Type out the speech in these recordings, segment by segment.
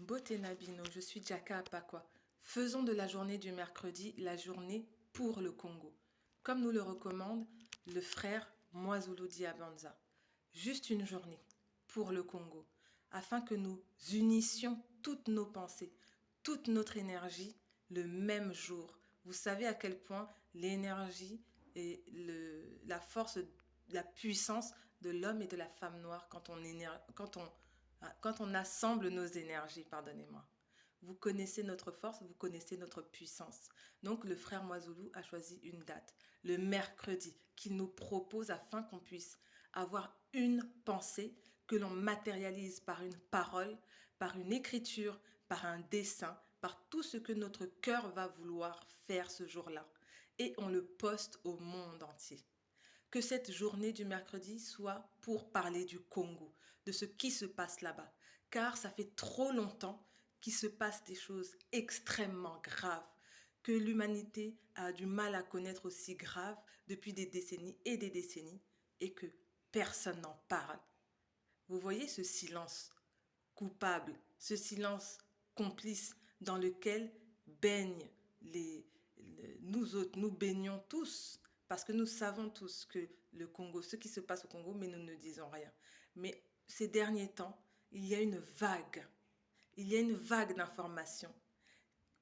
Beauté Nabino, je suis Jaka Apakwa. Faisons de la journée du mercredi la journée pour le Congo, comme nous le recommande le frère Mwazulu Diabanza. Juste une journée pour le Congo, afin que nous unissions toutes nos pensées, toute notre énergie le même jour. Vous savez à quel point l'énergie et la force, la puissance de l'homme et de la femme noire quand on assemble nos énergies, pardonnez-moi. Vous connaissez notre force, vous connaissez notre puissance. Donc le frère Moizoulou a choisi une date, le mercredi, qu'il nous propose afin qu'on puisse avoir une pensée que l'on matérialise par une parole, par une écriture, par un dessin, par tout ce que notre cœur va vouloir faire ce jour-là. Et on le poste au monde entier. Que cette journée du mercredi soit pour parler du Congo, de ce qui se passe là-bas. Car ça fait trop longtemps qu'il se passe des choses extrêmement graves, que l'humanité a du mal à connaître aussi graves depuis des décennies et que personne n'en parle. Vous voyez ce silence coupable, ce silence complice dans lequel baignent nous autres, nous baignons tous, parce que nous savons tous que le Congo, ce qui se passe au Congo, mais nous ne disons rien. Mais ces derniers temps, il y a une vague d'informations.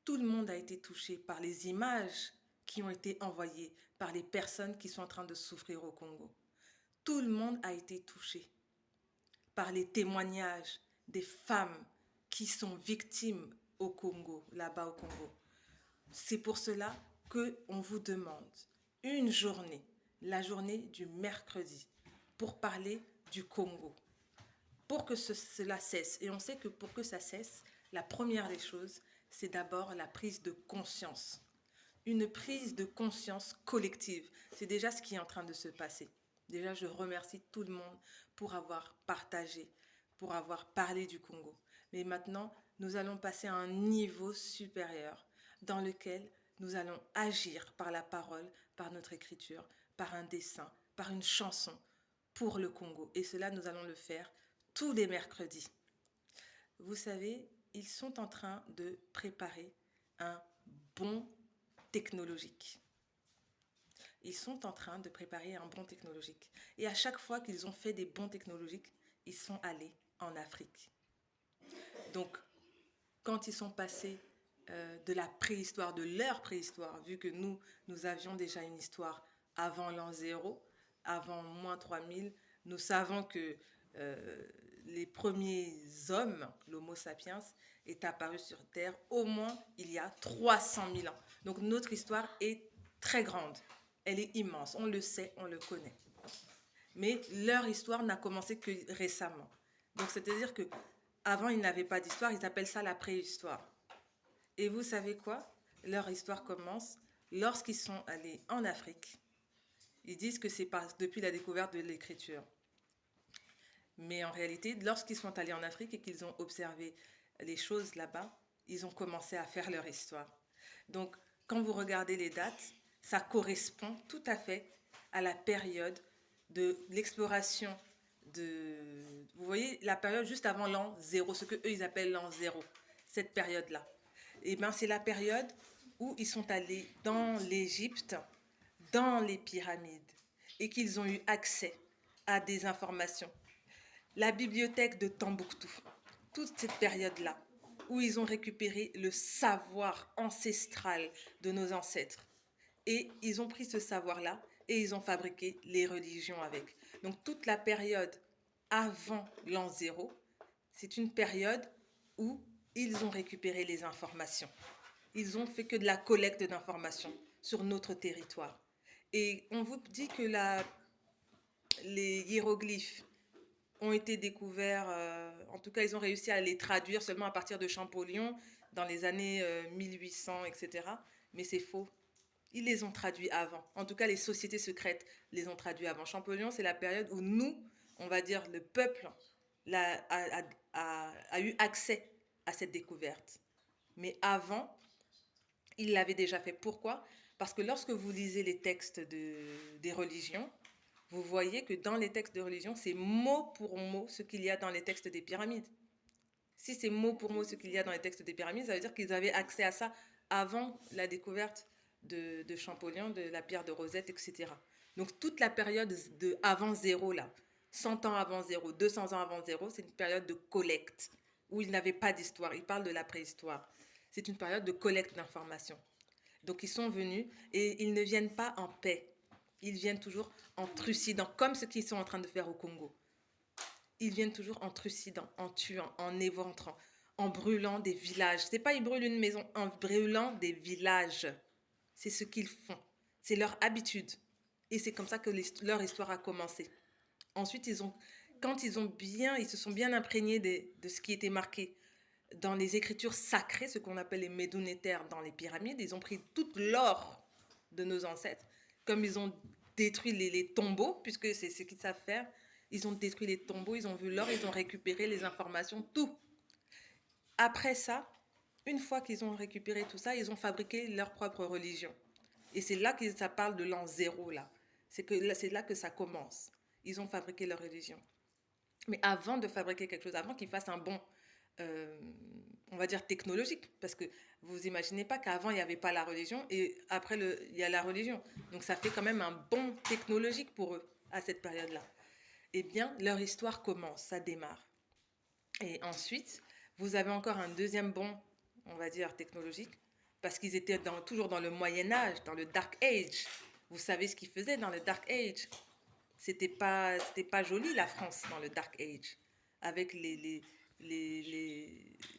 Tout le monde a été touché par les images qui ont été envoyées par les personnes qui sont en train de souffrir au Congo. Tout le monde a été touché par les témoignages des femmes qui sont victimes au Congo, là-bas au Congo. C'est pour cela qu'on vous demande une journée, la journée du mercredi, pour parler du Congo, pour que cela cesse. Et on sait que pour que ça cesse, la première des choses, c'est d'abord la prise de conscience. Une prise de conscience collective. C'est déjà ce qui est en train de se passer. Déjà, je remercie tout le monde pour avoir partagé, pour avoir parlé du Congo. Mais maintenant, nous allons passer à un niveau supérieur dans lequel nous allons agir par la parole, par notre écriture, par un dessin, par une chanson pour le Congo. Et cela, nous allons le faire tous les mercredis. Vous savez, ils sont en train de préparer un bond technologique. Ils sont en train de préparer un bond technologique. Et à chaque fois qu'ils ont fait des bonds technologiques, ils sont allés en Afrique. Donc, quand ils sont passés de la préhistoire, de leur préhistoire, vu que nous avions déjà une histoire avant l'an 0, avant moins 3000, nous savons que les premiers hommes, l'Homo sapiens, est apparu sur Terre au moins il y a 300 000 ans. Donc notre histoire est très grande, elle est immense, on le sait, on le connaît. Mais leur histoire n'a commencé que récemment. Donc c'est-à-dire que avant ils n'avaient pas d'histoire, ils appellent ça la préhistoire. Et vous savez quoi? Leur histoire commence lorsqu'ils sont allés en Afrique. Ils disent que c'est depuis la découverte de l'écriture. Mais en réalité, lorsqu'ils sont allés en Afrique et qu'ils ont observé les choses là-bas, ils ont commencé à faire leur histoire. Donc, quand vous regardez les dates, ça correspond tout à fait à la période de l'exploration de... Vous voyez, la période juste avant l'an 0, ce que eux ils appellent l'an 0, cette période-là. Et bien, c'est la période où ils sont allés dans l'Égypte, dans les pyramides, et qu'ils ont eu accès à des informations. La bibliothèque de Tombouctou, toute cette période-là, où ils ont récupéré le savoir ancestral de nos ancêtres. Et ils ont pris ce savoir-là et ils ont fabriqué les religions avec. Donc toute la période avant l'an 0, c'est une période où ils ont récupéré les informations. Ils ont fait que de la collecte d'informations sur notre territoire. Et on vous dit que les hiéroglyphes ont été découverts, en tout cas ils ont réussi à les traduire seulement à partir de Champollion dans les années 1800, etc. Mais c'est faux. Ils les ont traduits avant. En tout cas, les sociétés secrètes les ont traduits avant. Champollion, c'est la période où nous, on va dire le peuple, a eu accès à cette découverte. Mais avant, il l'avait déjà fait. Pourquoi? Parce que lorsque vous lisez les textes des religions, vous voyez que dans les textes de religion, c'est mot pour mot ce qu'il y a dans les textes des pyramides. Si c'est mot pour mot ce qu'il y a dans les textes des pyramides, ça veut dire qu'ils avaient accès à ça avant la découverte de Champollion, de la pierre de Rosette, etc. Donc toute la période de avant zéro, là, 100 ans avant zéro, 200 ans avant zéro, c'est une période de collecte, où ils n'avaient pas d'histoire. Ils parlent de la préhistoire. C'est une période de collecte d'informations. Donc ils sont venus et ils ne viennent pas en paix. Ils viennent toujours en trucidant, comme ce qu'ils sont en train de faire au Congo. Ils viennent toujours en trucidant, en tuant, en éventrant, en brûlant des villages. C'est pas ils brûlent une maison, en brûlant des villages. C'est ce qu'ils font. C'est leur habitude. Et c'est comme ça que leur histoire a commencé. Ensuite, quand ils se sont bien imprégnés de ce qui était marqué dans les écritures sacrées, ce qu'on appelle les médounétaires dans les pyramides, ils ont pris toute l'or de nos ancêtres, comme ils ont détruit les tombeaux, puisque c'est ce qu'ils savent faire. Ils ont détruit les tombeaux, ils ont vu l'or, ils ont récupéré les informations, tout. Après ça, une fois qu'ils ont récupéré tout ça, ils ont fabriqué leur propre religion. Et c'est là que ça parle de l'an zéro, là. C'est là que ça commence. Ils ont fabriqué leur religion. Mais avant de fabriquer quelque chose, avant qu'ils fassent un bond, euh, on va dire technologique, parce que vous imaginez pas qu'avant il n'y avait pas la religion et après il y a la religion. Donc ça fait quand même un bond technologique pour eux à cette période-là. Eh bien, leur histoire commence, ça démarre. Et ensuite, vous avez encore un deuxième bond, on va dire technologique, parce qu'ils étaient toujours dans le Moyen Âge, dans le Dark Age. Vous savez ce qu'ils faisaient dans le Dark Age. C'était pas joli la France dans le Dark Age, avec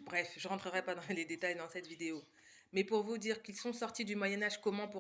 bref, je rentrerai pas dans les détails dans cette vidéo. Mais pour vous dire qu'ils sont sortis du Moyen Âge comment pour